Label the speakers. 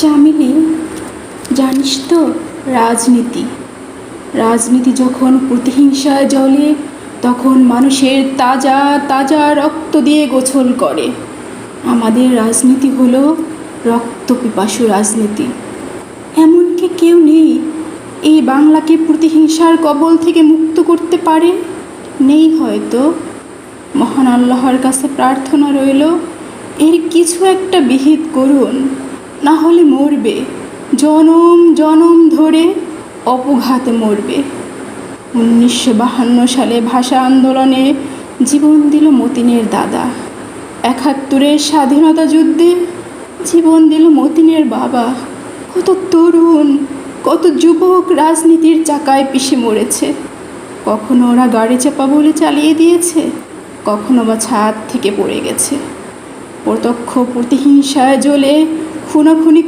Speaker 1: চামেলি, জানিস তো, রাজনীতি রাজনীতি যখন প্রতিহিংসায় জ্বলে তখন মানুষের তাজা তাজা রক্ত দিয়ে গোছল করে। আমাদের রাজনীতি হলো রক্তপিপাসু রাজনীতি। এমনকি কেউ নেই এই বাংলাকে প্রতিহিংসার কবল থেকে মুক্ত করতে পারে। নেই হয়তো। মহান আল্লাহর কাছে প্রার্থনা রইল, এর কিছু একটা বিহিত করুন, না হলে মরবে, জনম জনম ধরে অপঘাতে মরবে। 1952 সালে ভাষা আন্দোলনে জীবন দিল মতিনের দাদা। 71-এর স্বাধীনতা যুদ্ধে জীবন দিল মতিনের বাবা। কত তরুণ, কত যুবক রাজনীতির চাকায় পিষে মরেছে। কখনো ওরা গাড়ি চাপা বলে চালিয়ে দিয়েছে, কখনো বা ছাদ থেকে পড়ে গেছে। প্রত্যক্ষ প্রতিহিংসায় জ্বলে খুনোখুনি